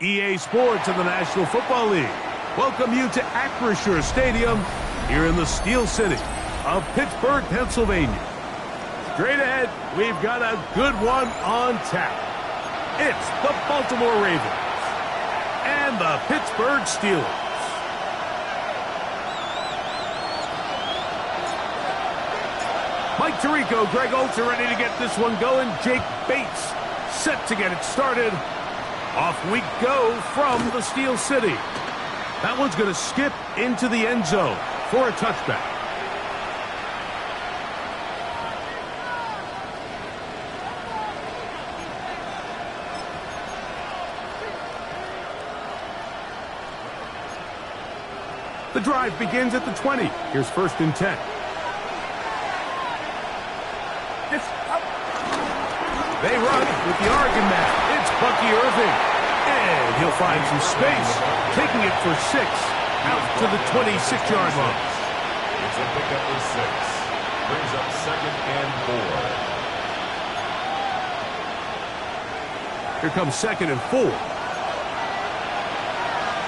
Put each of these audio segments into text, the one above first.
EA Sports and the National Football League welcome you to Acrisure Stadium here in the Steel City of Pittsburgh, Pennsylvania. Straight ahead, we've got a good one on tap. It's the Baltimore Ravens and the Pittsburgh Steelers. Mike Tirico, Greg Olsen ready to get this one going. Jake Bates set to get it started. Off we go from the Steel City. That one's going to skip into the end zone for a touchback. The drive begins at the 20. Here's 1st and 10. They run with the Oregon man. It's Bucky Irving. And he'll find some space, taking it for 6 out to the 26-yard line. It's a pickup for 6. Brings up 2nd and 4. Here comes 2nd and 4.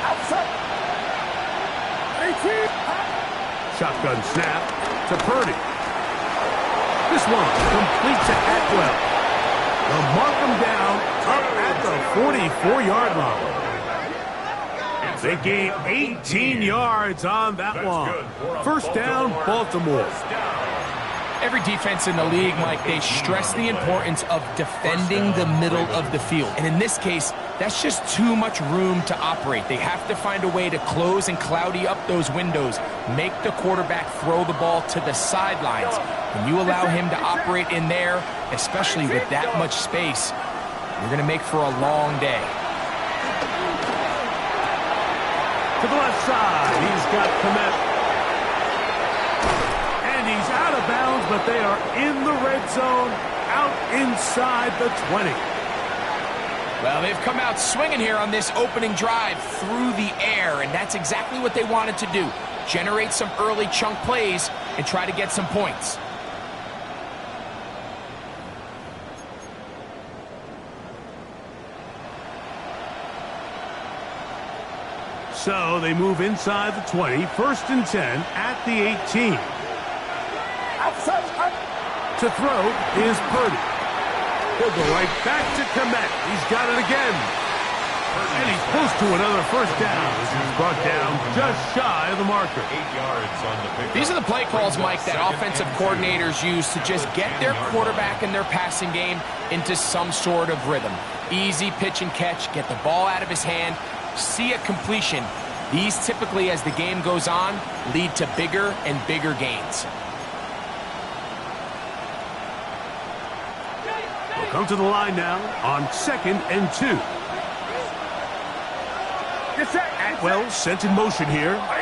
Outside. 18. Shotgun snap to Purdy. This one complete to Atwell. They'll mark him down up at the 44-yard line. They gain 18 yards on that one. 1st down, Baltimore. Every defense in the league, Mike, they stress the importance of defending the middle of the field. And in this case, that's just too much room to operate. They have to find a way to close and cloudy up those windows, make the quarterback throw the ball to the sidelines. When you allow him to operate in there, especially with that much space, you're going to make for a long day. To the left side, he's got Kmet. And he's out of bounds, but they are in the red zone, out inside the 20. Well, they've come out swinging here on this opening drive through the air, and that's exactly what they wanted to do. Generate some early chunk plays and try to get some points. So they move inside the 20, 1st and 10 at the 18. Outside. To throw is Purdy. He'll go right back to Kmet. He's got it again. And he's close to another 1st down. This is brought down just shy of the marker. 8 yards on the pickup. These are the play calls, Mike, that offensive coordinators use to just get their quarterback and their passing game into some sort of rhythm. Easy pitch and catch, get the ball out of his hand, see a completion. These typically, as the game goes on, lead to bigger and bigger gains. We'll come to the line now on 2nd and 2. Atwell sent in motion here. A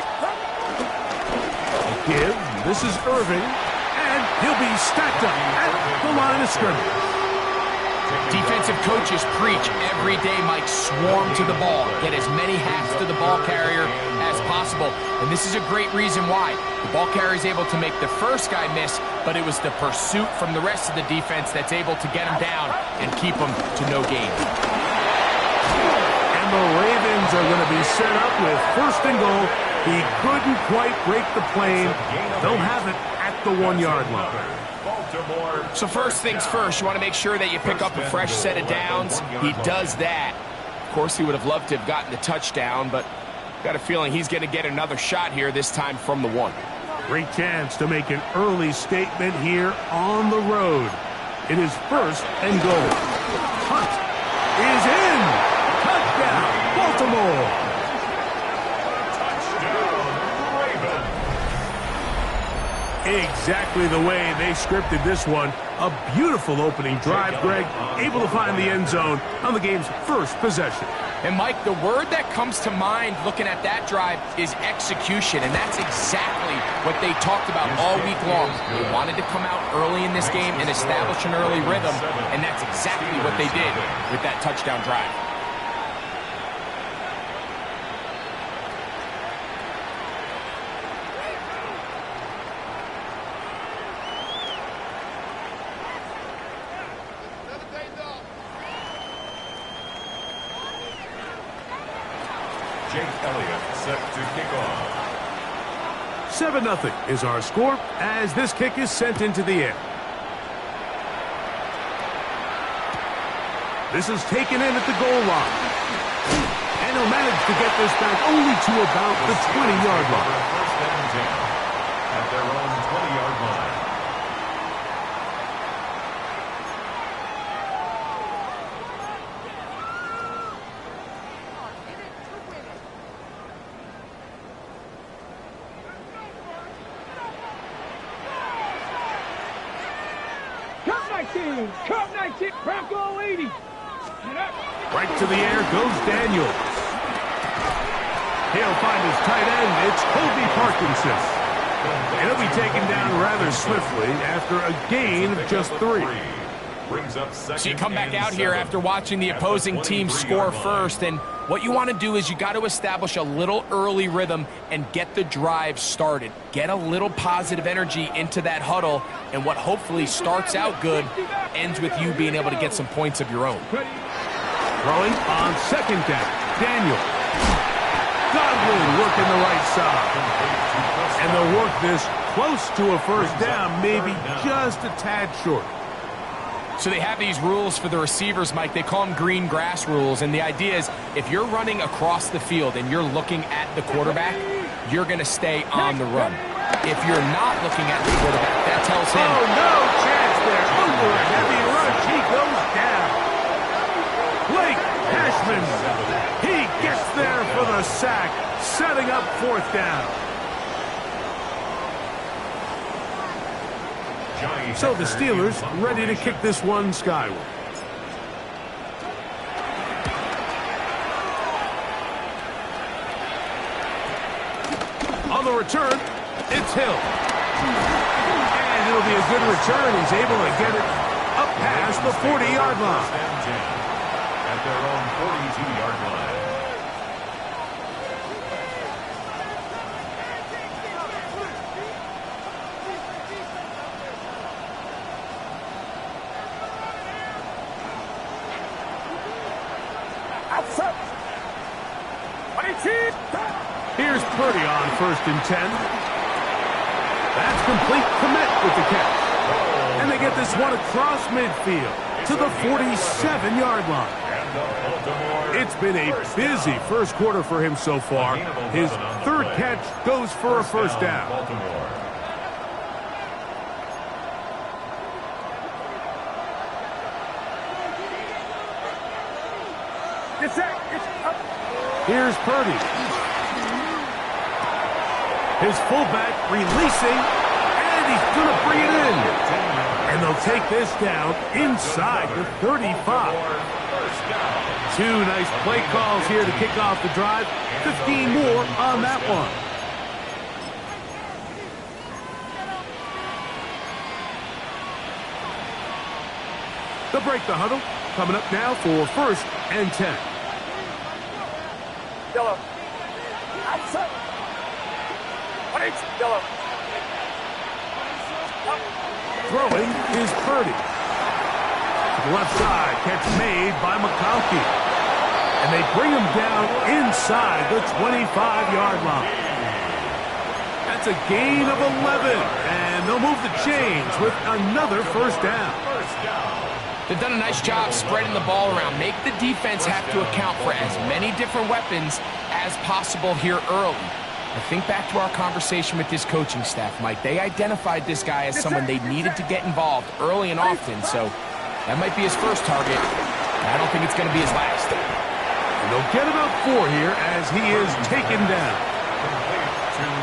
give. This is Irving. And he'll be stacked up at the line of scrimmage. Defensive coaches preach every day, Mike, swarm to the ball. Get as many hats to the ball carrier as possible. And this is a great reason why. The ball carrier is able to make the first guy miss, but it was the pursuit from the rest of the defense that's able to get him down and keep him to no gain. And the Ravens are going to be set up with 1st and goal. He couldn't quite break the plane. They'll have it at the 1-yard line. So first things first, you want to make sure that you pick up a fresh set of downs. He does that. Of course, he would have loved to have gotten the touchdown, but got a feeling he's going to get another shot here, this time from the 1. Great chance to make an early statement here on the road. It is 1st and goal. exactly the way they scripted this one. A beautiful opening drive, Greg, able to find the end zone on the game's first possession. And Mike, the word that comes to mind looking at that drive is execution, and that's exactly what they talked about all week long. They wanted to come out early in this game and establish an early rhythm, and that's exactly what they did with that touchdown drive. Jake Elliott set to kick off. 7-0 is our score as this kick is sent into the air. This is taken in at the goal line. And he'll manage to get this back only to about the 20-yard line. First and 10 at their own 20-yard line. Cup 19, Bronco 80. Right to the air goes Daniels. He'll find his tight end. It's Colby Parkinson. And he'll be taken down rather swiftly after a gain of just 3. Brings up second. So you come back out here after watching the opposing team score first, and what you want to do is you got to establish a little early rhythm and get the drive started. Get a little positive energy into that huddle, and what hopefully starts out good ends with you being able to get some points of your own. Throwing on second down. Daniel. Godwin working the right side. And they'll work this close to a first down, maybe just a tad short. So they have these rules for the receivers, Mike. They call them green grass rules, and the idea is if you're running across the field and you're looking at the quarterback, you're going to stay on the run. If you're not looking at the quarterback, that tells him... Oh, no chance there. Under a heavy rush, he goes down. Blake Cashman, he gets there for the sack, setting up fourth down. So the Steelers ready to kick this one skyward. On the return, it's Hill. And it'll be a good return. He's able to get it up past the 40-yard line. At their own 42-yard line. Here's Purdy on first and 10. That's complete. Commit with the catch. And they get this one across midfield to the 47-yard line. It's been a busy first quarter for him so far. His third catch goes for a first down. Here's Purdy. His fullback releasing, and he's going to bring it in. And they'll take this down inside the 35. Two nice play calls here to kick off the drive. 15 more on that one. They'll break the huddle. Coming up now for first and 10. Yellow. Outside. Yellow. Throwing is Purdy. To the left side, catch made by McConkey. And they bring him down inside the 25-yard line. That's a gain of 11. And they'll move the chains with another first down. They've done a nice job spreading the ball around. Make the defense have to account for as many different weapons as possible here early. I think back to our conversation with this coaching staff, Mike. They identified this guy as someone they needed to get involved early and often, so that might be his first target. I don't think it's going to be his last. And they'll get about 4 here as he is taken down.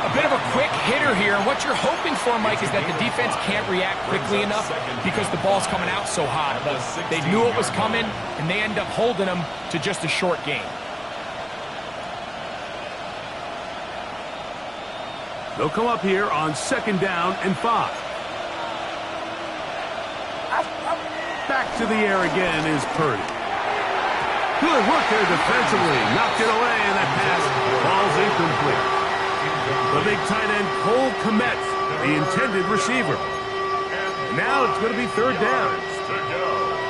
A A bit of a quick hitter here, and what you're hoping for, Mike, is that the defense can't react quickly enough because the ball's coming out so hot. But they knew it was coming, and they end up holding them to just a short game. They'll come up here on 2nd down and 5. Back to the air again is Purdy. Good work there defensively. Knocked it away, and that pass falls incomplete. The big tight end, Cole Kmet, the intended receiver. Now it's going to be 3rd down.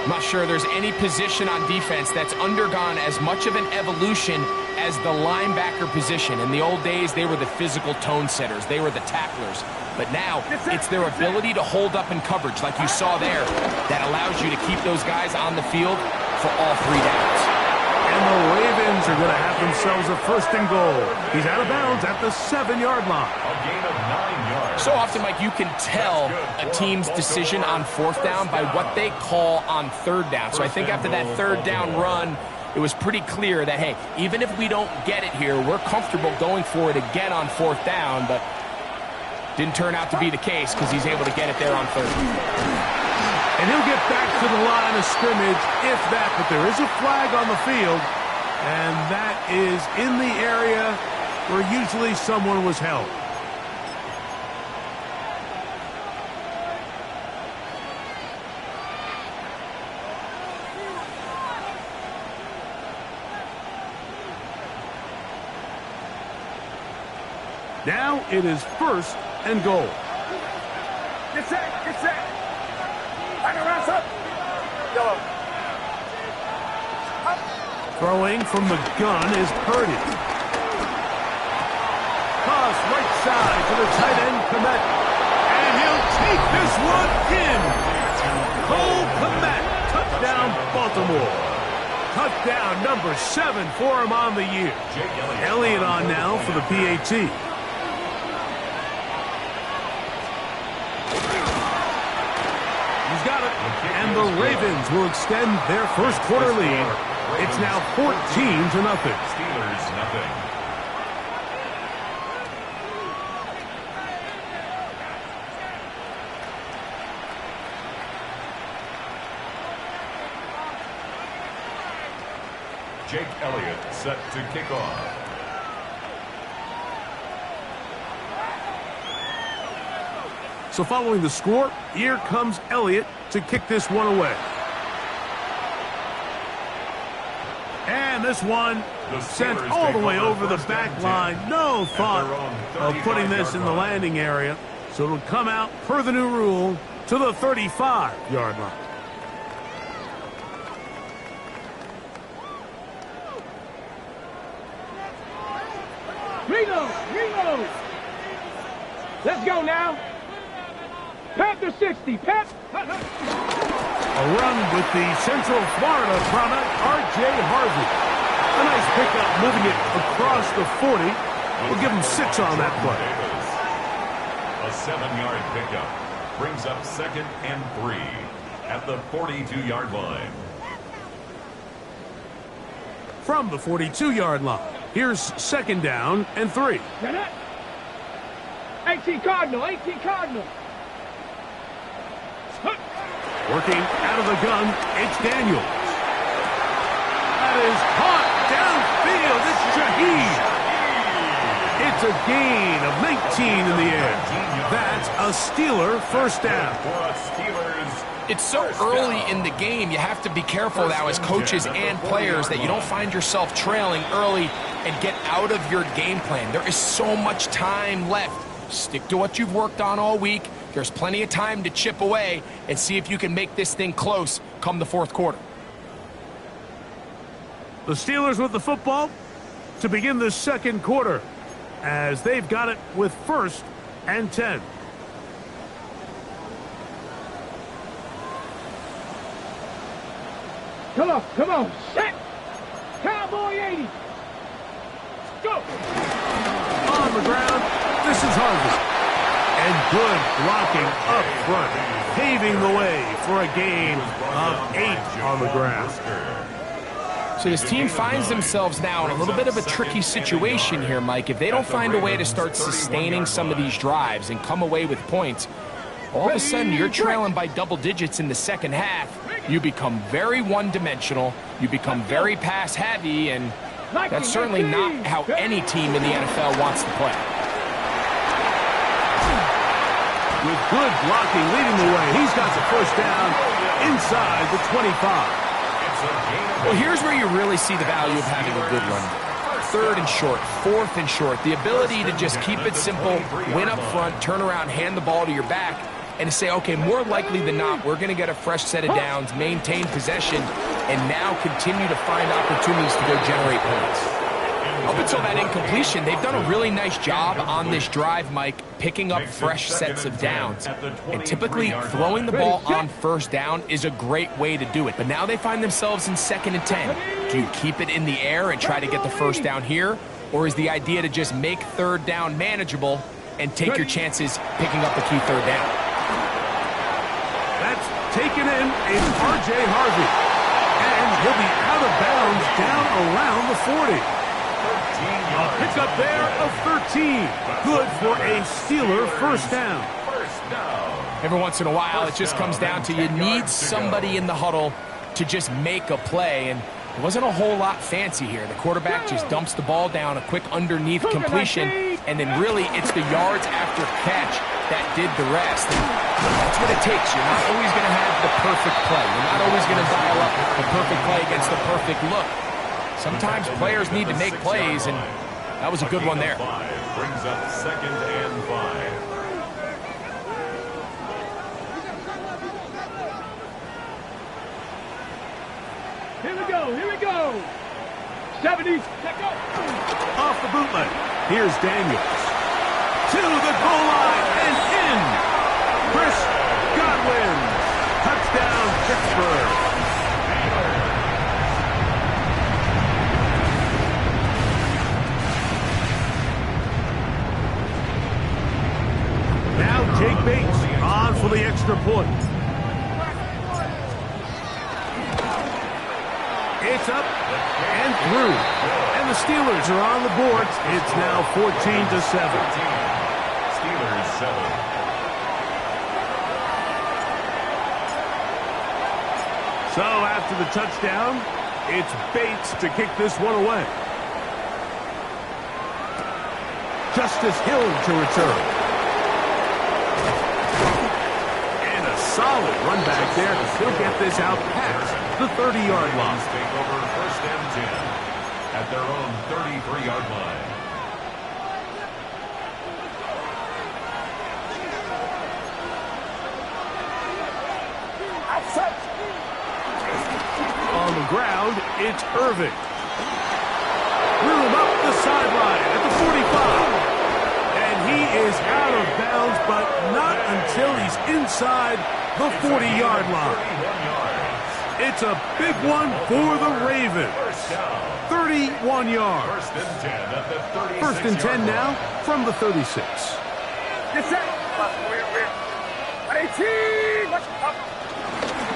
I'm not sure there's any position on defense that's undergone as much of an evolution as the linebacker position. In the old days, they were the physical tone setters. They were the tacklers. But now, it's their ability to hold up in coverage, like you saw there, that allows you to keep those guys on the field for all 3 downs. And the Ravens are going to have themselves a 1st and goal. He's out of bounds at the 7-yard line. A gain of 9 yards. So often, Mike, you can tell a team's decision on 4th down by what they call on 3rd down. So I think after that 3rd down run, it was pretty clear that, hey, even if we don't get it here, we're comfortable going for it again on 4th down, but didn't turn out to be the case because he's able to get it there on 3rd. And he'll get back to the line of scrimmage, if that, but there is a flag on the field, and that is in the area where usually someone was held. Now it is 1st and goal. Get set, get set. Back around, up. Yellow. Throwing from the gun is Purdy. Toss right side to the tight end, Kmet. And he'll take this one in. Cole Kmet, touchdown Baltimore. Touchdown number 7 for him on the year. Elliott on now for the PAT. He's got it. And the Ravens will extend their 1st quarter lead. It's now 14-0. Steelers, nothing. Jake Elliott set to kick off. So following the score, here comes Elliott to kick this one away. And this one sent all the way over the back line. No thought of putting this in the landing area. So it'll come out, per the new rule, to the 35-yard line. Reload. Let's go now. Panther 60. A run with the Central Florida product, R.J. Harvey. A nice pickup moving it across the 40. We'll give him 6 on that play. A 7-yard pickup brings up 2nd and 3 at the 42-yard line. From the 42-yard line, here's 2nd down and 3. 18 Cardinal. Working out of the gun, it's Daniels. That is caught downfield. It's Shaheed. It's a gain of 19 in the air. That's a Steeler 1st down. It's so early in the game, you have to be careful now as coaches and players that you don't find yourself trailing early and get out of your game plan. There is so much time left. Stick to what you've worked on all week. There's plenty of time to chip away and see if you can make this thing close come the 4th quarter. The Steelers with the football to begin the 2nd quarter as they've got it with 1st and 10. Come on. Set. Cowboy 80. Go. On the ground, this is Harvey. And good blocking up front, paving the way for a gain of 8 on the ground. So this team finds themselves now in a little bit of a tricky situation here, Mike. If they don't find a way to start sustaining some of these drives and come away with points, all of a sudden you're trailing by double digits in the second half. You become very one-dimensional, you become very pass-heavy, and that's certainly not how any team in the NFL wants to play. With good blocking leading the way, he's got the first down inside the 25. Well, here's where you really see the value of having a good run. 3rd and short, 4th and short. The ability to just keep it simple, win up front, turn around, hand the ball to your back, and to say, okay, more likely than not, we're going to get a fresh set of downs, maintain possession, and now continue to find opportunities to go generate points. Up until that incompletion, they've done a really nice job on this drive, Mike, picking up fresh sets of downs. And typically, throwing the ball on first down is a great way to do it. But now they find themselves in 2nd and 10. Do you keep it in the air and try to get the first down here? Or is the idea to just make 3rd down manageable and take your chances picking up the key 3rd down? That's taken in R.J. Harvey. And he'll be out of bounds down around the 40. A pickup there of 13. Good for a Steeler first down. Every once in a while, it just comes down to you need somebody in the huddle to just make a play. And it wasn't a whole lot fancy here. The quarterback just dumps the ball down, a quick underneath completion, and then really it's the yards after catch that did the rest. And that's what it takes. You're not always going to have the perfect play. You're not always going to dial up the perfect play against the perfect look. Sometimes players need to make plays, and that was a good one there. Brings up 2nd and 5. Here we go. 70s, check out. Off the bootleg. Here's Daniels. To the goal line and in. Chris Godwin. Touchdown, Pittsburgh. Now Jake Bates on for the extra point. It's up and through. And the Steelers are on the board. It's now 14-7. Steelers 7. So after the touchdown, it's Bates to kick this one away. Justice Hill to return. And a solid run back there. He'll get this out past the 30-yard line. Take over 1st and 10 at their own 33-yard line. On the ground, it's Irving. Threw him up the sideline at the 45. And he is out of bounds, but not until he's inside the 40-yard line. It's a big one for the Ravens. 31 yards. 1st and 10 now from the 36.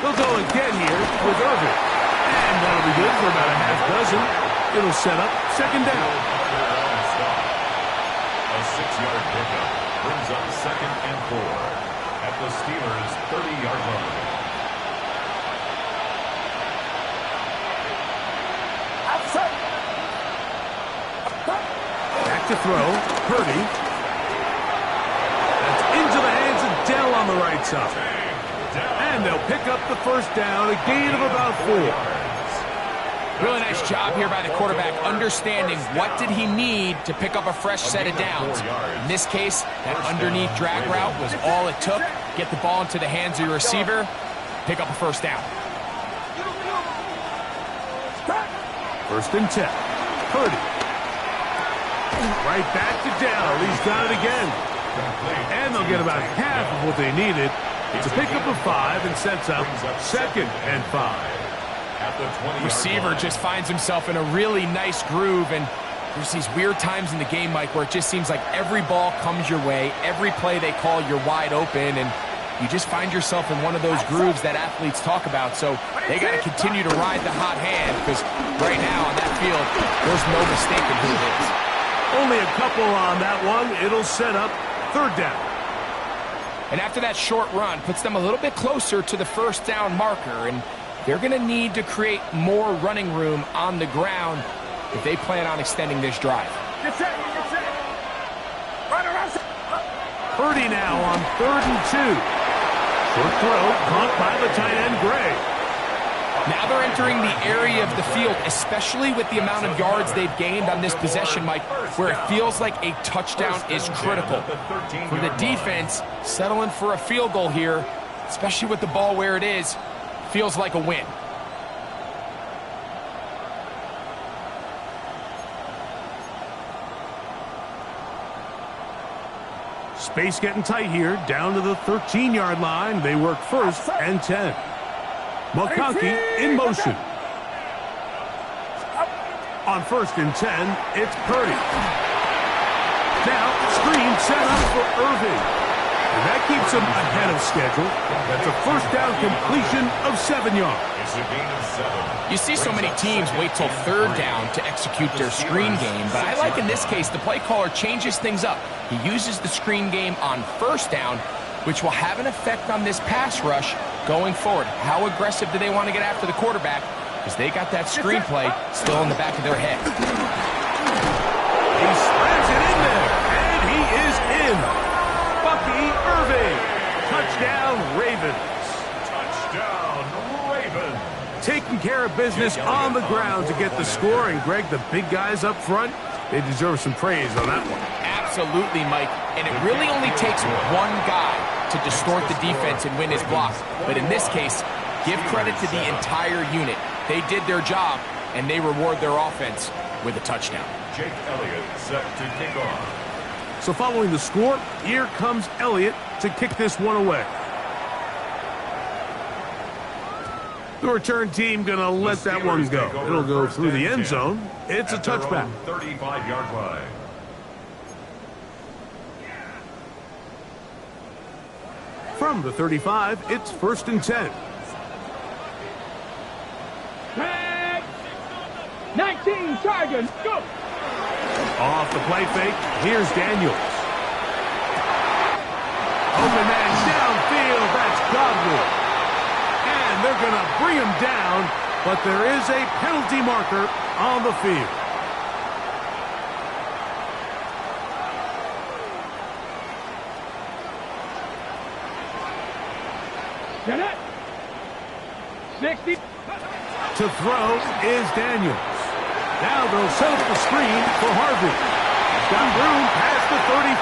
They'll go again here with Irving. And that'll be good for about a half dozen. It'll set up 2nd down. A 6-yard pickup brings up 2nd and 4 at the Steelers' 30-yard line. Back to throw. Purdy. That's into the hands of Dell on the right side. And they'll pick up the first down, a gain of about 4. Really nice job here by the quarterback, understanding what did he need to pick up a fresh set of downs. In this case, that underneath drag route was all it took. Get the ball into the hands of your receiver, pick up a first down. 1st and 10. Purdy. Right back to Dell. He's got it again. And they'll get about half of what they needed. It's a pickup of 5 and sets up 2nd and 5. Receiver just finds himself in a really nice groove, and there's these weird times in the game, Mike, where it just seems like every ball comes your way, every play they call, you're wide open, and you just find yourself in one of those grooves that athletes talk about. So they got to continue to ride the hot hand, because right now on that field, there's no mistaking who it is. Only a couple on that one. It'll set up third down. And after that short run, puts them a little bit closer to the first down marker, and they're going to need to create more running room on the ground if they plan on extending this drive. Get set. Run around. Purdy now on 3rd and 2. Short throw, caught by the tight end, Gray. Now they're entering the area of the field, especially with the amount of yards they've gained on this possession, Mike, where it feels like a touchdown is critical. For the defense, settling for a field goal here, especially with the ball where it is, feels like a win. Space getting tight here, down to the 13-yard line. They work 1st and 10. McConkey in motion. On 1st and 10, it's Purdy. Now, screen set up for Irving. And that keeps him ahead of schedule. That's a first down completion of 7 yards. It's a gain of 7. You see so many teams wait till 3rd down to execute their screen game, but I like in this case the play caller changes things up. He uses the screen game on 1st down, which will have an effect on this pass rush going forward. How aggressive do they want to get after the quarterback? Because they got that screenplay still in the back of their head. He slams it in there, and he is in. Bucky Irving. Touchdown, Ravens. Touchdown, Ravens. Taking care of business on the ground to get the score. And, Greg, the big guys up front, they deserve some praise on that one. Absolutely, Mike. And it really only takes one guy to distort the defense and win his block. But in this case, give credit to the entire unit. They did their job, and they reward their offense with a touchdown. Jake Elliott set to kick off. So following the score, here comes Elliott to kick this one away. The return team going to let that one go. It'll go through the end zone. It's a touchback. 35-yard line. From the 35, it's 1st and 10. 19 Tigers, go! Off the play fake, here's Daniels. Open man downfield, that's Godwin. And they're going to bring him down, but there is a penalty marker on the field. Get it! 60. To throw is Daniels. Now they'll set up the screen for Harvey. He's got room past the 35.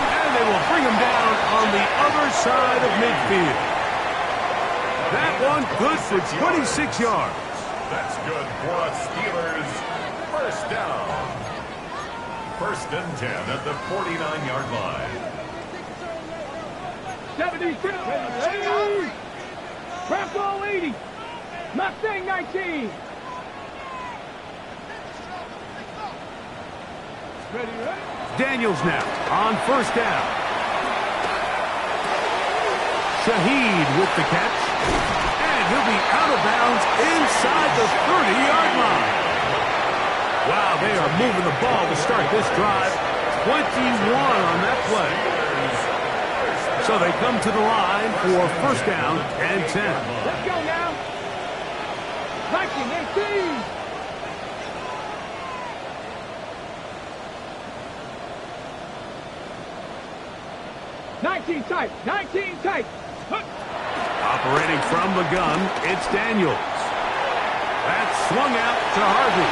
And they will bring him down on the other side of midfield. That one good for 26 yards. That's good for a Steelers first down. 1st and 10 at the 49-yard line. 72. 80. Bronco 80. Mustang 19. Ready, right? Daniels now on 1st down. Shaheed with the catch. And he'll be out of bounds inside the 30-yard line. Wow, they are moving the ball to start this drive. 21 on that play. So they come to the line for 1st down and 10. Let's go now. 1918. Tight. 19 tight. Operating from the gun, it's Daniels. That's swung out to Harvey.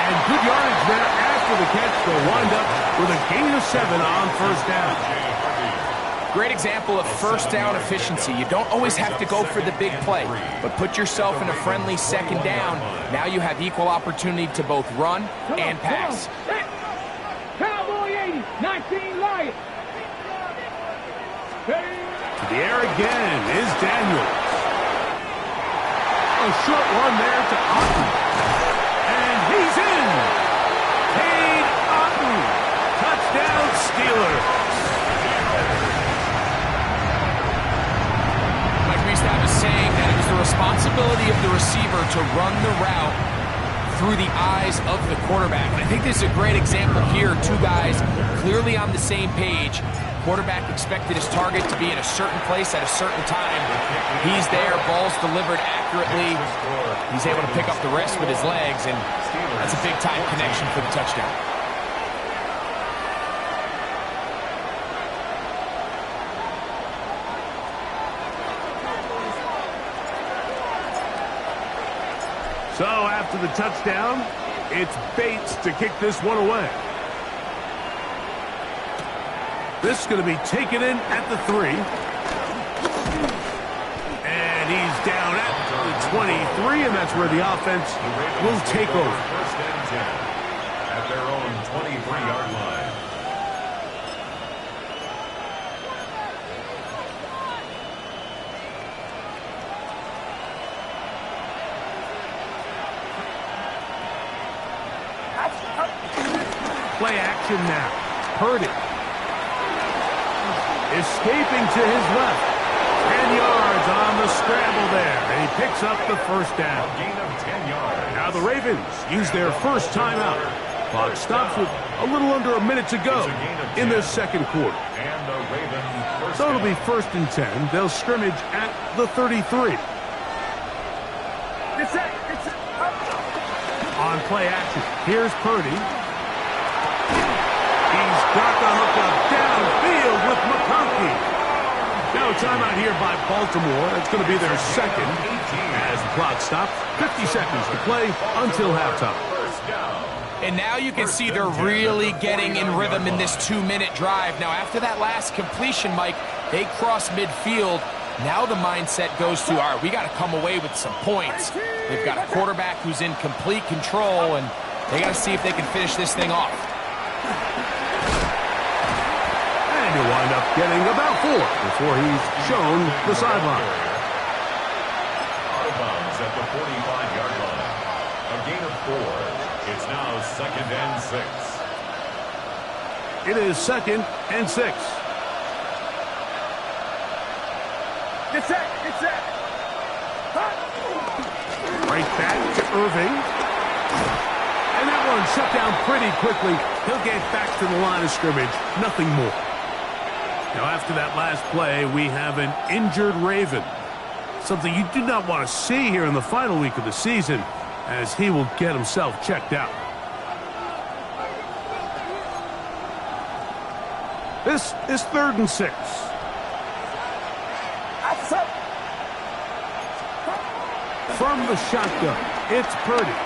And good yardage there after the catch. They'll wind up with a gain of 7 on 1st down. Great example of first down efficiency. You don't always have to go for the big play, but put yourself in a friendly 2nd down. Now you have equal opportunity to both run and pass. Cowboy 80, 19 Lion. To the air again is Daniels. A short one there to Otten. And he's in. Cade Otten. Touchdown Steelers. through the eyes of the quarterback. And I think this is a great example here. Two guys clearly on the same page. Quarterback expected his target to be in a certain place at a certain time. He's there, ball's delivered accurately. He's able to pick up the rest with his legs, and that's a big-time connection for the touchdown. So after the touchdown, it's Bates to kick this one away. This is going to be taken in at the 3. And he's down at the 23, and that's where the offense will take over. First and 10 at their own 23-yard line. Play action now. Purdy. Escaping to his left. 10 yards on the scramble there. And he picks up the first down. A gain of 10 yards. Now the Ravens use their first timeout. Clock stops with a little under a minute to go in this second quarter. And the Ravens first So it'll be down. first and 10. They'll scrimmage at the 33. Get set. Get set. On play action, here's Purdy. He's got the hook up downfield with McConkey. Now timeout here by Baltimore. It's going to be their second as the clock stops. 50 seconds to play until halftime. First down. And now you can see they're really getting in rhythm in this 2-minute drive. Now, after that last completion, Mike, they cross midfield. Now the mindset goes to, all right, we got to come away with some points. They've got a quarterback who's in complete control, and they got to see if they can finish this thing off. And he'll wind up getting about 4 before he's shown the sideline. Out of bounds at the 45-yard line. A gain of 4. It's now second and 6. It is second and 6. Get set. Get set. Right back to Irving. And that one shut down pretty quickly. He'll get back to the line of scrimmage. Nothing more. Now, after that last play, we have an injured Raven. Something you do not want to see here in the final week of the season, as he will get himself checked out. This is third and 6. Outside. From the shotgun, it's Purdy.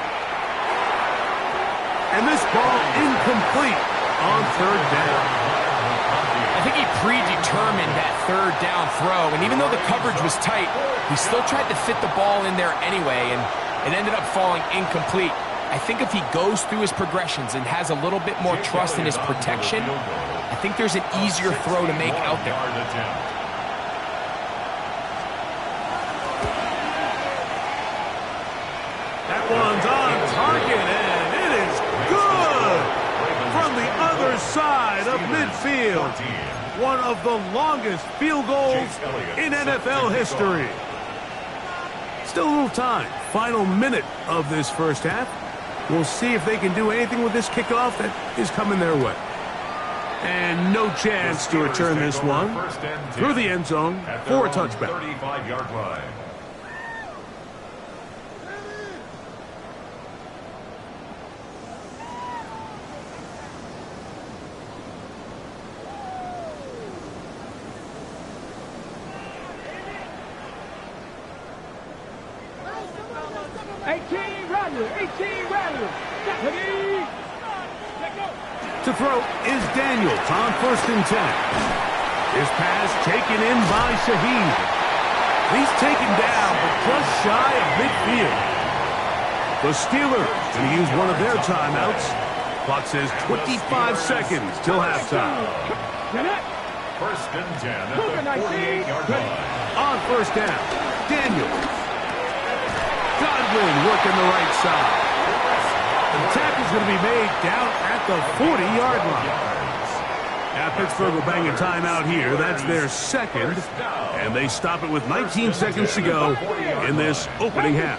And this ball incomplete on third down. I think he predetermined that third down throw, and even though the coverage was tight, he still tried to fit the ball in there anyway, and it ended up falling incomplete. I think if he goes through his progressions and has a little bit more trust in his protection, I think there's an easier throw to make out there. That one's on target, and it is good from the other side of midfield. One of the longest field goals in NFL history. Still a little time. Final minute of this first half. We'll see if they can do anything with this kickoff that is coming their way. And no chance to return this one through the end zone for a touchback. 35-yard line. To throw is Daniels on first and 10. His pass taken in by Shaheed. He's taken down, but just shy of midfield. The Steelers going to use one of their timeouts. Clock says 25 seconds till halftime. First and 10 at the 48-yard line. On first down, Daniels. Godwin working the right side. The tackle's going to be made down at the 40-yard line. Now Pittsburgh will bang a timeout here. That's their second. And they stop it with 19 seconds to go in this opening half.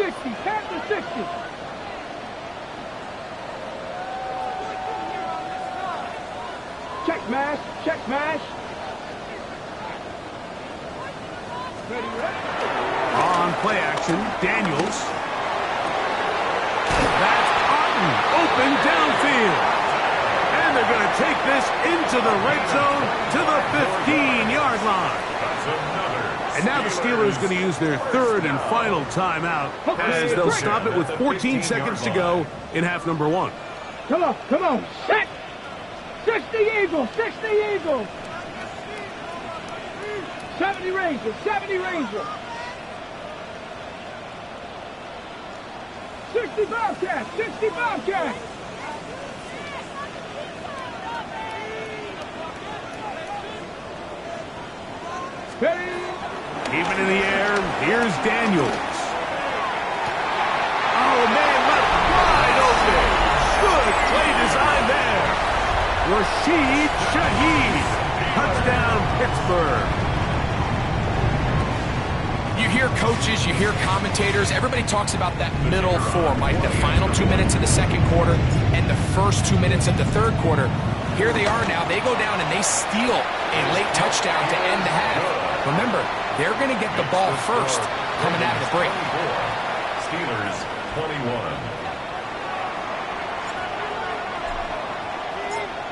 mash, check mash. On play action, Daniels. That's Otten, open downfield. And they're going to take this into the red zone to the 15-yard line. And now the Steelers are going to use their third and final timeout as they'll stop it with 14 seconds to go in half number 1. Come on, set! 60 Eagles, 60 Eagles! 70 Rangers, 70 Rangers! 60 Bobcats, 60 Bobcats! Ready? Even in the air, here's Daniels. Oh, man, left wide open. Good play design there. Rashid Shaheed. Touchdown, Pittsburgh. You hear coaches, you hear commentators, everybody talks about that middle four, Mike, the final 2 minutes of the second quarter and the first 2 minutes of the third quarter. Here they are now. They go down and they steal a late touchdown to end the half. Remember, they're going to get the ball first coming out of the break. Steelers 21.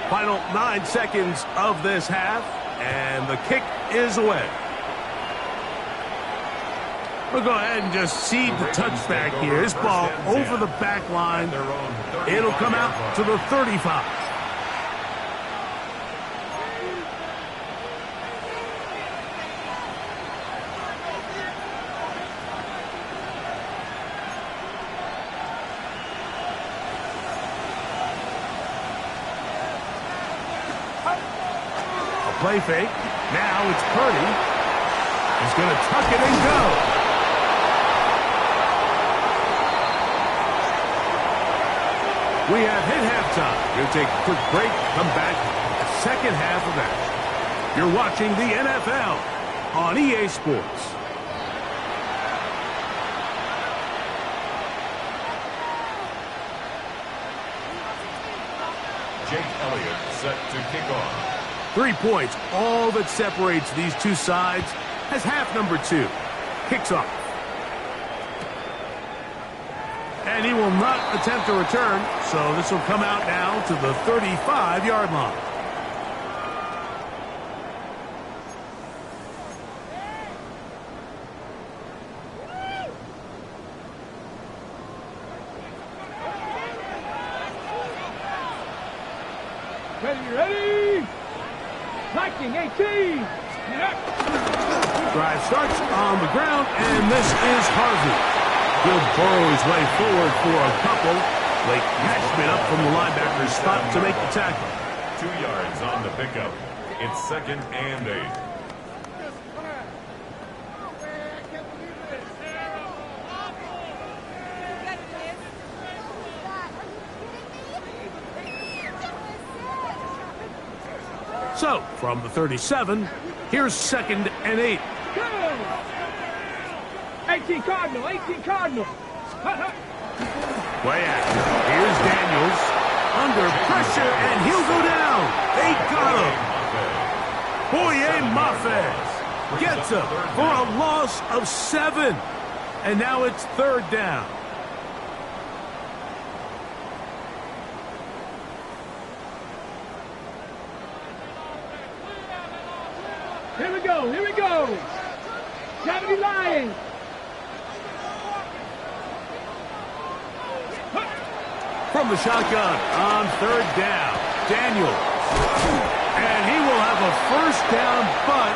Final 9 seconds of this half, and the kick is away. We'll go ahead and just seed the touchback here. This ball over the back line. It'll come out to the 35. Play fake. Now it's Purdy. He's going to tuck it and go. We have hit halftime. We'll take a quick break. Come back. The second half of action. You're watching the NFL on EA Sports. Jake Elliott set to kick off. 3 points, all that separates these two sides, as half number 2 kicks off. And he will not attempt a return, so this will come out now to the 35-yard line. Ready? Liking 18. Drive starts on the ground, and this is Harvey. Good burrow his way forward for a couple. Late Cashman up from the linebacker's spot to make the tackle. 2 yards on the pickup. It's 2nd and 8. So, from the 37, here's 2nd and 8. 18 Cardinal, 18 Cardinal. Play action. Here's Daniels. Under pressure, and he'll go down. They got him. Boye Mafe gets him for a loss of 7. And now it's 3rd down. Here we go. 70 Lions. From the shotgun on 3rd down, Daniels. And he will have a 1st down, but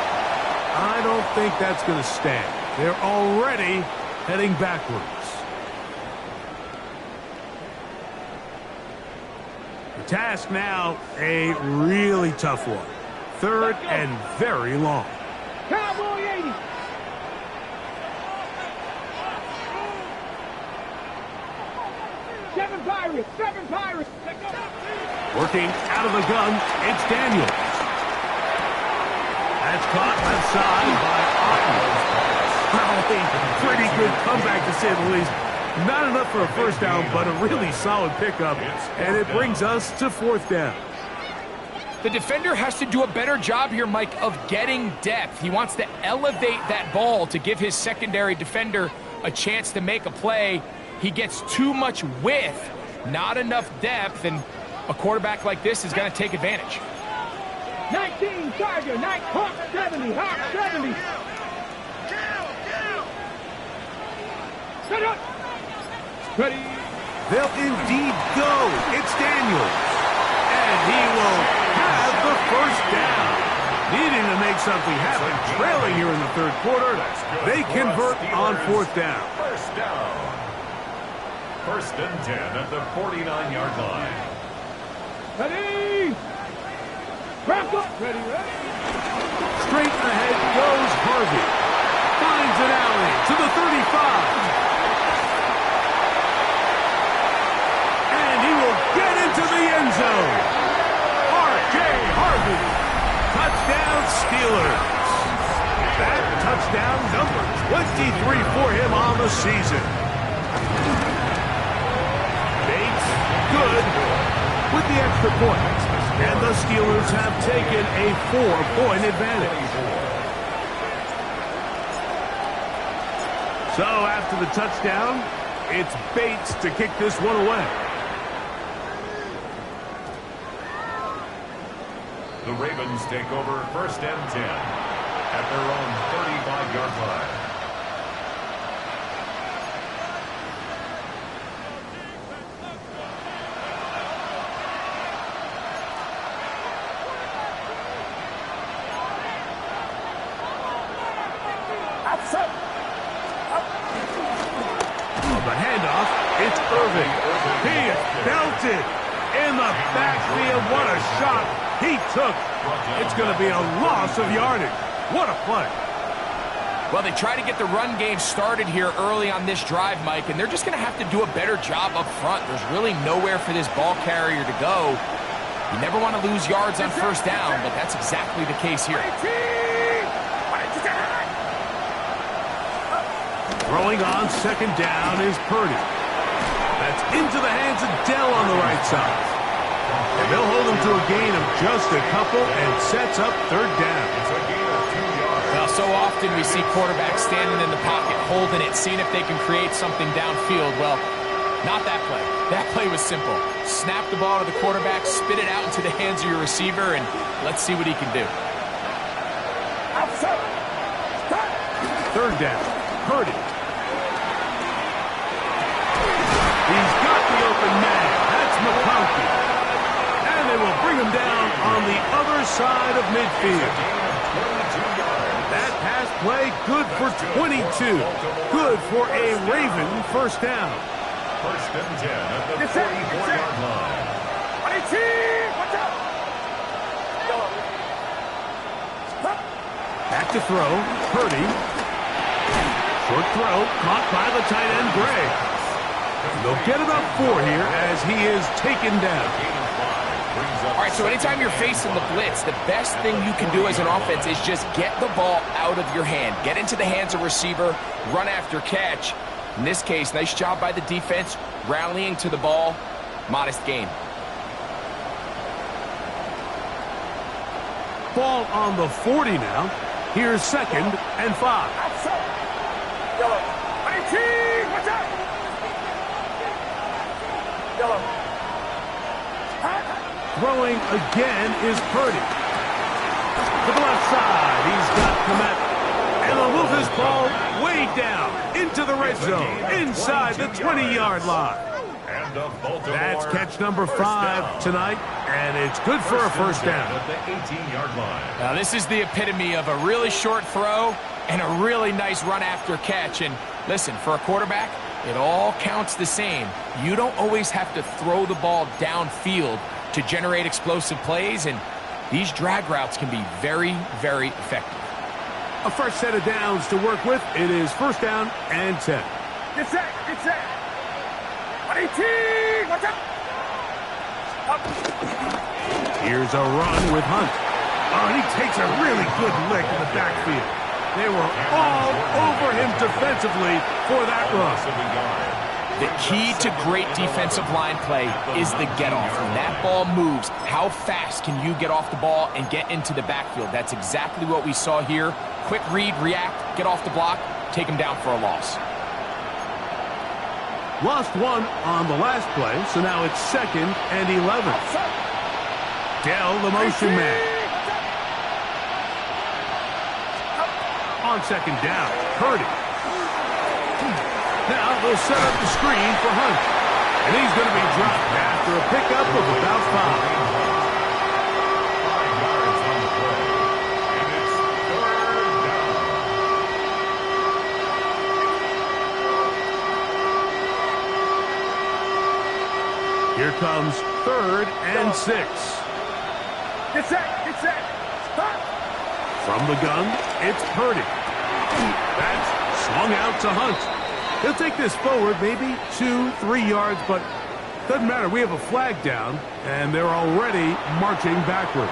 I don't think that's going to stand. They're already heading backwards. The task now, a really tough one. 3rd and very long. Cowboy 80. Seven Pirates. Working out of the gun, it's Daniels. That's caught left side by Otten. Pretty good comeback, to say the least. Not enough for a 1st down, but a really solid pickup. And it brings us to 4th down. The defender has to do a better job here, Mike, of getting depth. He wants to elevate that ball to give his secondary defender a chance to make a play. He gets too much width, not enough depth, and a quarterback like this is going to take advantage. 19, Charger, 9, Hawk 70, Hawk 70. Set up. Ready. They'll indeed go. It's Daniels. And he will have the first down. Needing to make something happen, trailing here in the third quarter, they convert on fourth down. First down. 1st and 10 at the 49-yard line. Ready. Ramp up. Ready, ready. Straight ahead goes Harvey. Finds an alley to the 35. And he will get into the end zone. R.J. Harvey. Touchdown Steelers. That touchdown number 23 for him on the season. Bates, good with the extra point. And the Steelers have taken a 4-point advantage. So after the touchdown, it's Bates to kick this one away. The Ravens take over 1st and 10 at their own 35-yard line. The handoff, it's Irving. He is belted in the backfield. What a shot he took. It's going to be a loss of yardage. What a play. Well, they try to get the run game started here early on this drive, Mike, and they're just going to have to do a better job up front. There's really nowhere for this ball carrier to go. You never want to lose yards on first down, but that's exactly the case here. Throwing on second down is Purdy. That's into the hands of Dell on the right side. And they'll hold him to a gain of just a couple and sets up third down. It's a gain of 2 yards. Well, so often we see quarterbacks standing in the pocket, holding it, seeing if they can create something downfield. Well, not that play. That play was simple. Snap the ball to the quarterback, spit it out into the hands of your receiver, and let's see what he can do. Third down, Purdy. He's got the open man. That's McConkey. And they will bring him down on the other side of midfield. That pass play, good for 22. Good for a Raven first down. 1st and 10 at the 44-yard line. Watch out. Back to throw, Purdy. Short throw, caught by the tight end, Gray. They'll get about 4 here as he is taken down. All right, so anytime you're facing the blitz, the best thing you can do as an offense is just get the ball out of your hand. Get into the hands of receiver, run after catch. In this case, nice job by the defense, rallying to the ball. Modest gain. Ball on the 40 now. Here's 2nd and 5. Watch out. Throwing again is Purdy. To the left side, he's got Komet. And they'll move this ball way down into the red zone, inside the 20-yard line. That's catch number 5 tonight, and it's good for a first down. At the 18-yard line. Now, this is the epitome of a really short throw and a really nice run after catch. And listen, for a quarterback, it all counts the same. You don't always have to throw the ball downfield to generate explosive plays, and these drag routes can be very, very effective. A fresh set of downs to work with. It is first down and 10. Get set. Watch out. Here's a run with Hunt. Oh, and he takes a really good lick in the backfield. They were all over him defensively for that run. The key to great defensive line play is the get-off. When that ball moves, how fast can you get off the ball and get into the backfield? That's exactly what we saw here. Quick read, react, get off the block, take him down for a loss. Lost one on the last play, so now it's 2nd and 11. Dell, the motion man. On 2nd down, Purdy. Now they'll set up the screen for Hunt. And he's going to be dropped after a pickup of about 5. 5 yards on the play. And it's 3rd down. Here comes 3rd and 6. Get set, stop. From the gun, it's Purdy. That's swung out to Hunt. He'll take this forward maybe 2-3 yards, but doesn't matter. We have a flag down, and they're already marching backward.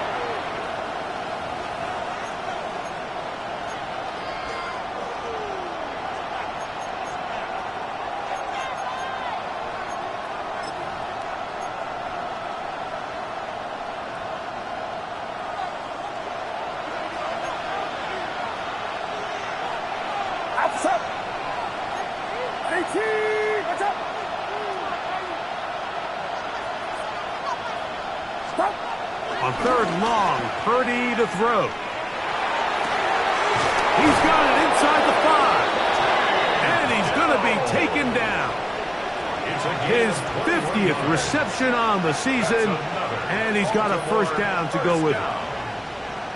Outside. 18, what's up? Stop. On 3rd and long, Purdy to throw. He's got it inside the 5. And he's going to be taken down. His 50th reception on the season, and he's got a 1st down to go with it.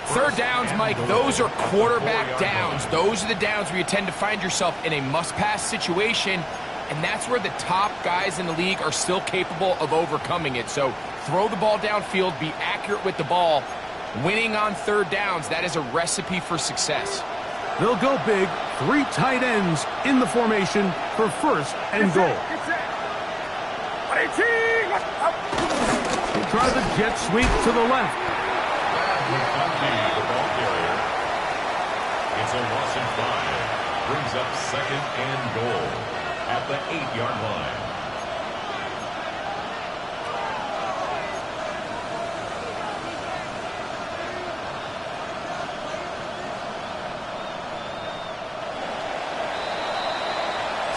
3rd downs, Mike, those are quarterback downs. Those are the downs where you tend to find yourself in a must-pass situation, and that's where the top guys in the league are still capable of overcoming it. So throw the ball downfield, be accurate with the ball. Winning on 3rd downs, that is a recipe for success. They'll go big, 3 tight ends in the formation for 1st and goal. Get set. 18, what's up? They try the jet sweep to the left. The ball carrier. It's a loss of 5. Brings up 2nd and goal at the 8-yard line.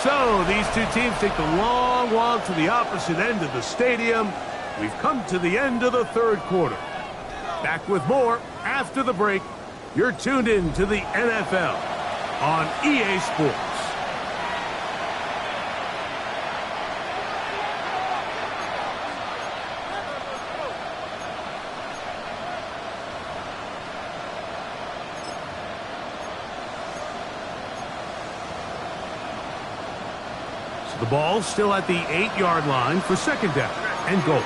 So these two teams take the long walk to the opposite end of the stadium. We've come to the end of the 3rd quarter. Back with more after the break. You're tuned in to the NFL on EA Sports. So the ball still at the 8-yard line for 2nd down and goal.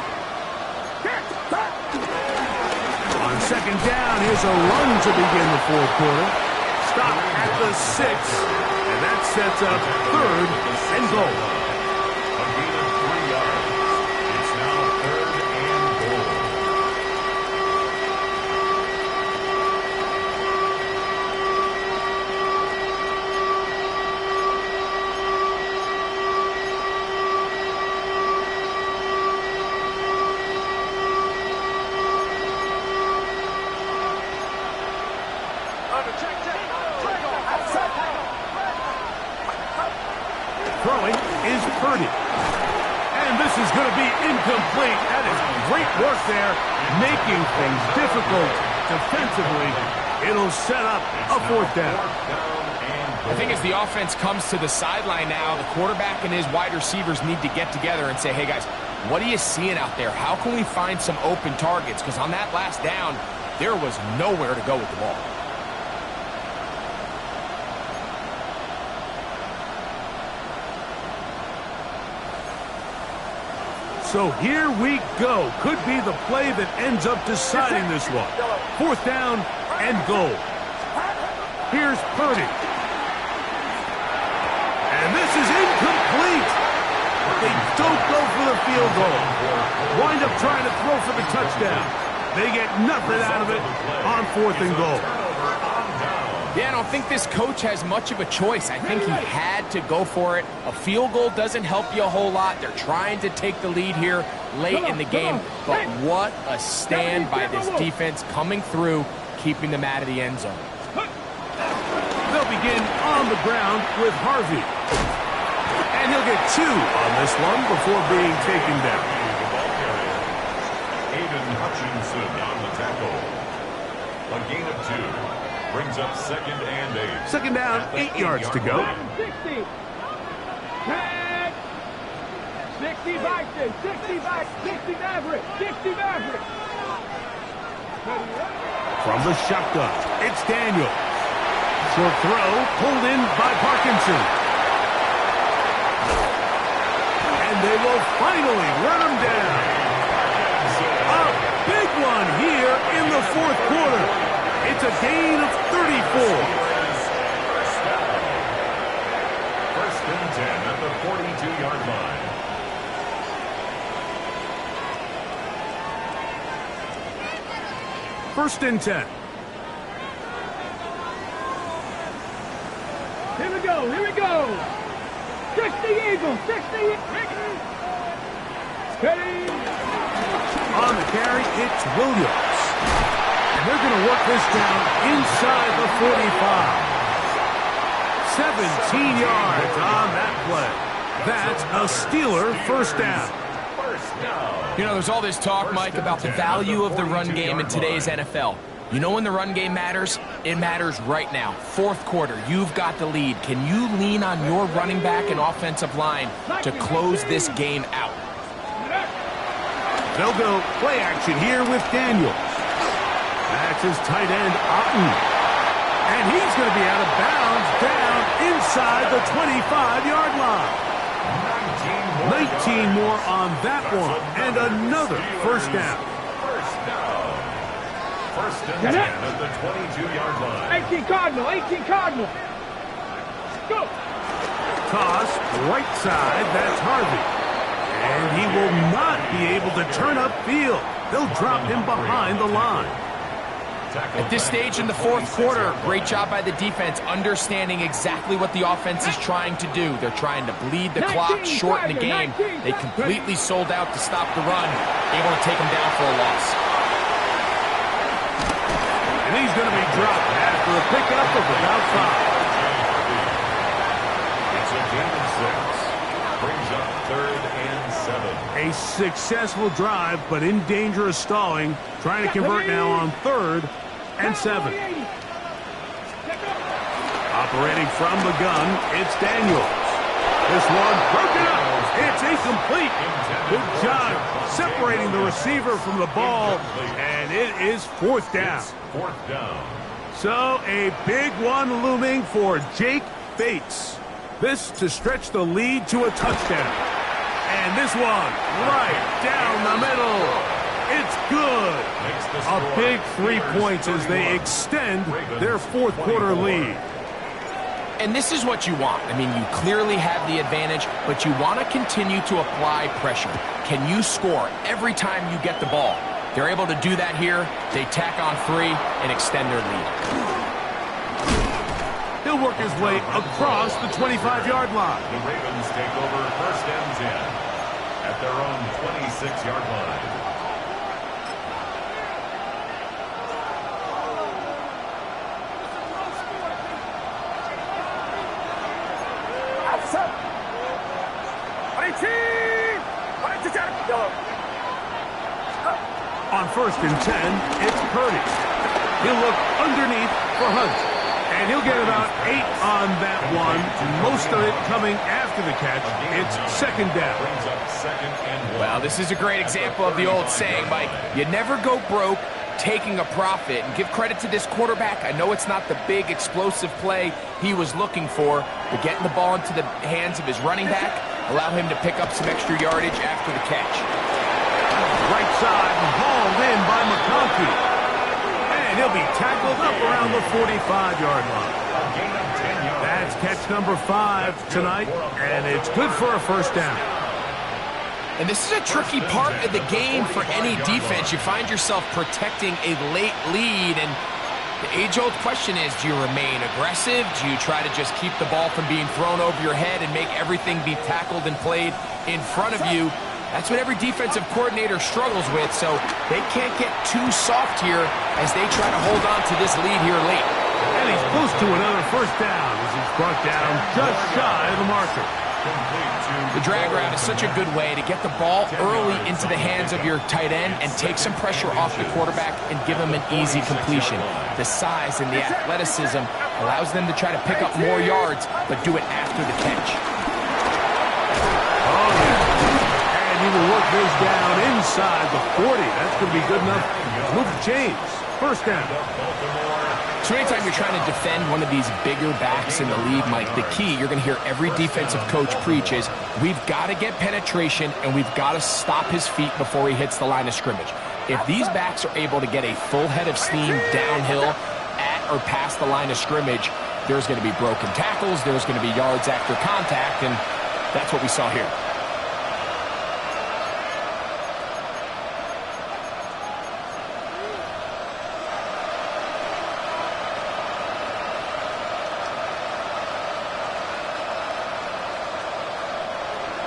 On 2nd down, here's a run to begin the 4th quarter. Stop at the 6, and that sets up 3rd and goal. A gain of 3 yards. It's now 3rd and goal. Throwing is Purdy. And this is going to be incomplete. That is great work there, making things difficult defensively. It'll set up a 4th down. I think as the offense comes to the sideline now, the quarterback and his wide receivers need to get together and say, hey, guys, what are you seeing out there? How can we find some open targets? Because on that last down, there was nowhere to go with the ball. So here we go. Could be the play that ends up deciding this one. 4th down and goal. Here's Purdy. And this is incomplete. They don't go for the field goal. Wind up trying to throw for the touchdown. They get nothing out of it on 4th and goal. Yeah, I don't think this coach has much of a choice. I think he had to go for it. A field goal doesn't help you a whole lot. They're trying to take the lead here late in the game. But what a stand by this defense coming through, keeping them out of the end zone. They'll begin on the ground with Harvey. And he'll get 2 on this one before being taken down. The ball carrier, Aiden Hutchinson on the tackle. A gain of 2. Brings up 2nd and 8. Second down, 8 yards to go. 60. 10. 60 back there. 60 back. 60 Maverick. 60 Maverick. From the shotgun, it's Daniel. Short throw, pulled in by Parkinson. And they will finally run him down. A big one here in the 4th quarter. It's a gain of 34. First and 10 at the 42-yard line. First and 10. Here we go. Here we go. 60 Eagles. 60 Eagles. Steady. On the carry, it's Williams. And they're going to work this down inside the 45. 17 yards on that play. That's a Steeler first down. You know, there's all this talk, Mike, about the value of the run game in today's NFL. You know when the run game matters? It matters right now. 4th quarter, you've got the lead. Can you lean on your running back and offensive line to close this game out? They'll go play action here with Daniels. That's his tight end, Otten. And he's going to be out of bounds down inside the 25-yard line. 19 more on that one. And another first down. First and 10 at the 22-yard line. 18 Cardinal. 18 Cardinal. Go. Toss right side. That's Harvey. And he will not be able to turn upfield. They'll drop him behind the line. At this stage in the 4th quarter, great job by the defense, understanding exactly what the offense is trying to do. They're trying to bleed the clock, shorten the game. They completely sold out to stop the run, able to take them down for a loss. And he's going to be dropped after a pickup of about 5. It's a gain of 6. Brings up 3rd and 7. A successful drive, but in danger of stalling. Trying to convert now on 3rd and 7. Operating from the gun, it's Daniels. This one broken up. It's incomplete. Good job separating the receiver from the ball, and it is 4th down. 4th down. So a big one looming for Jake Bates. This to stretch the lead to a touchdown. And this one right down the middle. It's good. A big 3 points as they extend their 4th quarter lead. And this is what you want. I mean, you clearly have the advantage, but you want to continue to apply pressure. Can you score every time you get the ball? They're able to do that here. They tack on 3 and extend their lead. He'll work his way across the 25-yard line. The Ravens take over 1st and 10 at their own 26-yard line. On 1st and 10, it's Purdy. He'll look underneath for Hunt. And he'll get about 8 on that one. Most of it coming after the catch. It's 2nd down. Well, this is a great example of the old saying, Mike. You never go broke taking a profit. And give credit to this quarterback. I know it's not the big explosive play he was looking for, but getting the ball into the hands of his running back allow him to pick up some extra yardage after the catch. Right side, hauled in by McConkey. And he'll be tackled up around the 45-yard line. That's catch number 5 tonight, and it's good for a 1st down. And this is a tricky part of the game for any defense. You find yourself protecting a late lead, and The age-old question is, do you remain aggressive? Do you try to just keep the ball from being thrown over your head and make everything be tackled and played in front of you? That's what every defensive coordinator struggles with, so they can't get too soft here as they try to hold on to this lead here late. And he's close to another first down as he's brought down just shy of the marker. The drag route is such a good way to get the ball early into the hands of your tight end and take some pressure off the quarterback and give him an easy completion. The size and the athleticism allows them to try to pick up more yards, but do it after the catch. Oh, yeah. And he will work this down inside the 40. That's going to be good enough to move the chains. First down. So anytime you're trying to defend one of these bigger backs in the league, Mike, the key you're going to hear every defensive coach preach is we've got to get penetration and we've got to stop his feet before he hits the line of scrimmage. If these backs are able to get a full head of steam downhill at or past the line of scrimmage, there's going to be broken tackles, there's going to be yards after contact, and that's what we saw here.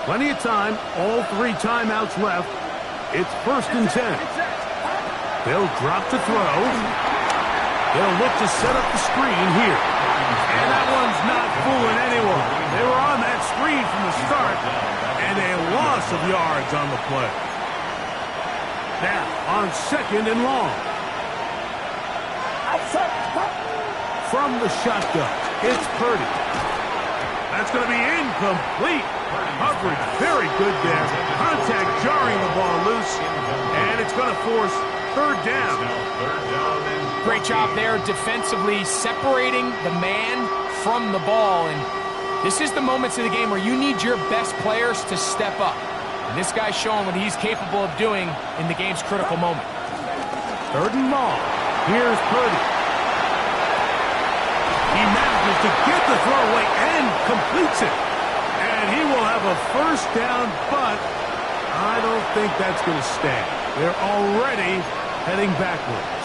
Plenty of time, all 3 timeouts left. It's 1st and 10. They'll drop to throw. They'll look to set up the screen here. And that one's not fooling anyone. They were on that screen from the start, and a loss of yards on the play. Now, on 2nd and long. From the shotgun, it's Purdy. That's going to be incomplete. Coverage very good there. Contact jarring the ball loose. And it's going to force 3rd down. Great job there defensively separating the man from the ball. And this is the moments of the game where you need your best players to step up. And this guy's showing what he's capable of doing in the game's critical moment. 3rd and long. Here's Purdy. He manages to get the throw away and completes it. And he will have a first down, but I don't think that's going to stand. They're already heading backwards.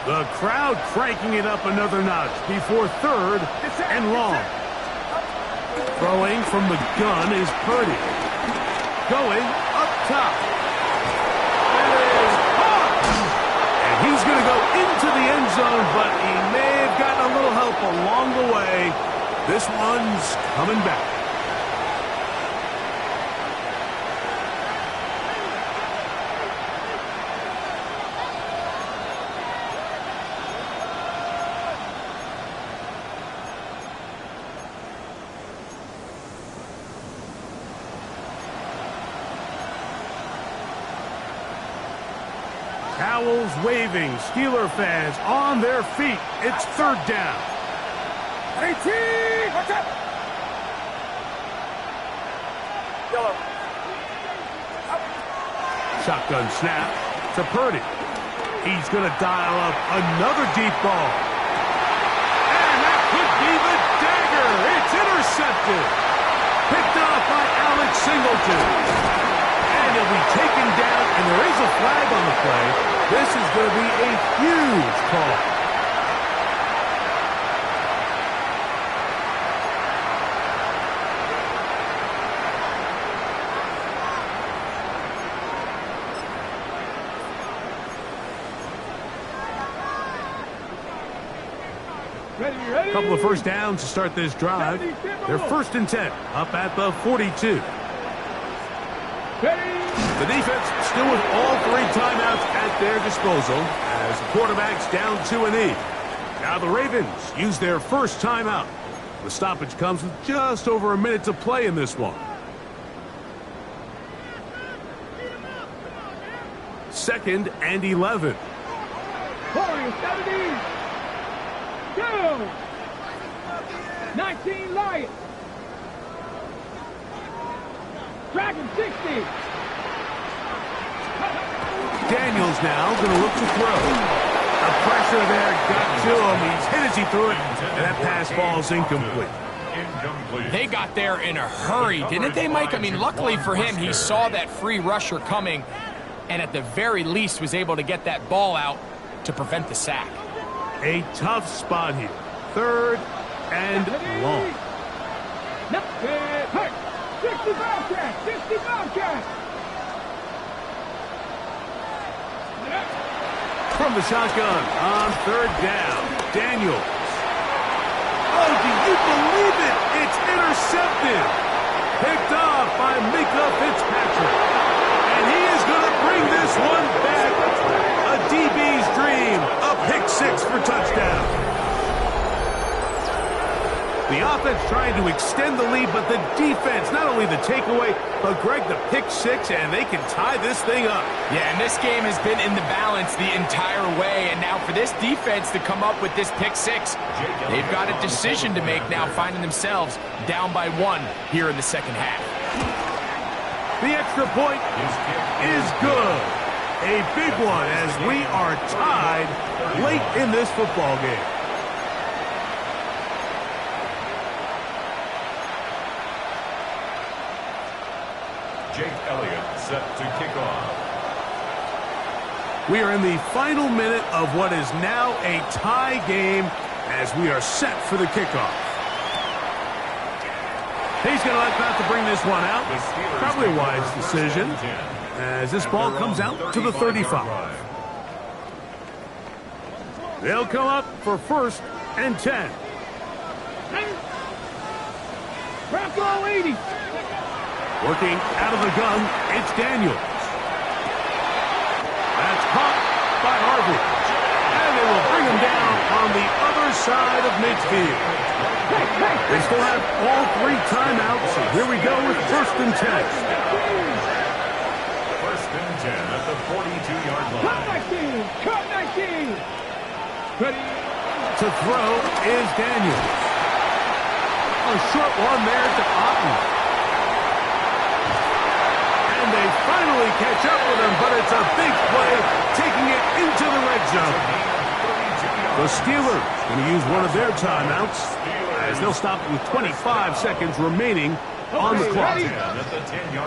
The crowd cranking it up another notch before 3rd and long. Throwing from the gun is Purdy. Going up top. It is caught! And he's going to go into the end zone, but he may have gotten a little help along the way. This one's coming back. Towels waving, Steeler fans on their feet. It's 3rd down. 18! Watch out! Yellow. Shotgun snap to Purdy. He's going to dial up another deep ball. And that could be the dagger. It's intercepted. Picked off by Alex Singleton. And he'll be taken down, and there is a flag on the play. This is going to be a huge call. Ready. A couple of first downs to start this drive. They're 1st and 10, up at the 42. Ready. The defense still with all 3 timeouts at their disposal as the quarterback's down 2-0. Now the Ravens use their first timeout. The stoppage comes with just over a minute to play in this one. 2nd and 11. Pouring 70. 2. 19 Lions. Dragon 60. Daniels now going to look to throw. The pressure there got to him. He's hit as he threw it, and that pass ball's incomplete. They got there in a hurry, didn't they, Mike? I mean, luckily for him, he saw that free rusher coming, and at the very least was able to get that ball out to prevent the sack. A tough spot here. 3rd and long. 60 Bobcats! 60 Bobcats! From the shotgun on 3rd down, Daniels. Oh, do you believe it? It's intercepted. Picked off by Mika Fitzpatrick. And he is going to bring this one back. A DB's dream. A pick 6 for touchdown. The offense trying to extend the lead, but the defense, not only the takeaway, but Greg, the pick 6, and they can tie this thing up. Yeah, and this game has been in the balance the entire way, and now for this defense to come up with this pick 6, they've got a decision to make now, finding themselves down by 1 here in the second half. The extra point is good. A big one as we are tied late in this football game. Jake Elliott set to kick off. We are in the final minute of what is now a tie game as we are set for the kickoff. He's going to let that to bring this one out. Probably a wise decision as this ball comes out to the 35. They'll come up for 1st and 10. Bronco 80. Working out of the gun, it's Daniels. That's caught by Harvey. And they will bring him down on the other side of midfield. They still have all 3 timeouts. Here we go with 1st and 10. 1st and 10 at the 42-yard line. Cut 19. Ready. To throw is Daniels. A short one there to Otten. And they finally catch up with him, but it's a big play, taking it into the red zone. The Steelers going to use one of their timeouts as they'll stop with 25 seconds remaining on the clock.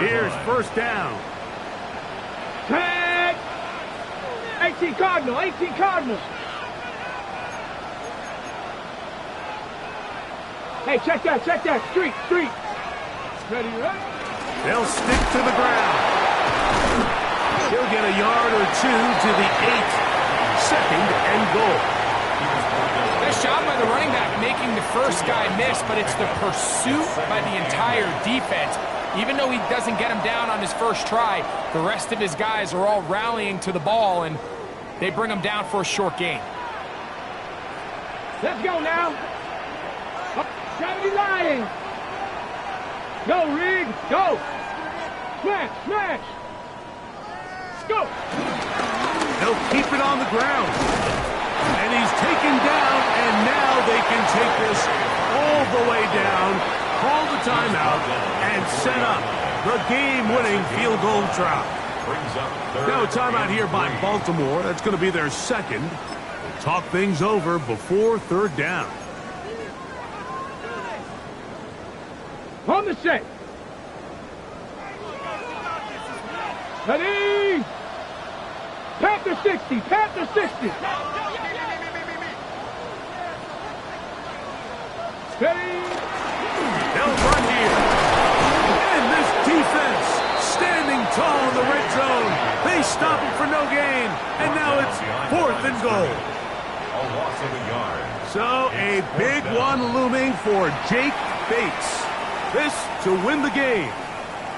Here's 1st down. 10. 18 Cardinal. 18 Cardinal. Hey, check that. Street. Ready, right? They'll stick to the ground. He'll get a yard or 2 to the 8. 2nd and goal. Nice job by the running back making the first guy miss, but it's the pursuit by the entire defense. Even though he doesn't get him down on his first try, the rest of his guys are all rallying to the ball, and they bring him down for a short gain. Let's go now. 70 Lions. Go, Rig. Go. Smash. Go. They'll keep it on the ground. And he's taken down, and now they can take this all the way down, call the timeout, and set up the game-winning field goal try. Now a timeout here by Baltimore. That's going to be their 2nd. We'll talk things over before 3rd down. On the set. Ready. Panther 60. Panther 60. Ready. They'll run here. And this defense standing tall in the red zone. They stop it for no gain. And now it's 4th and goal. A loss of a yard. So a big one looming for Jake Bates. This to win the game.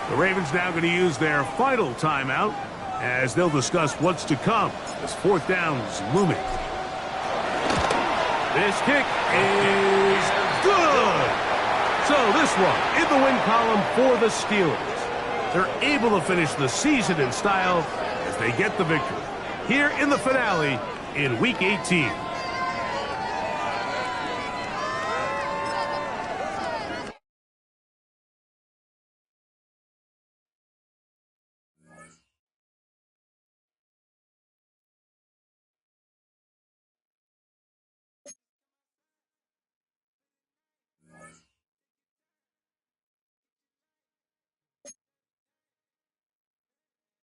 The Ravens now going to use their final timeout as they'll discuss what's to come. This 4th down is looming. This kick is good. So this one in the win column for the Steelers. They're able to finish the season in style as they get the victory here in the finale in Week 18.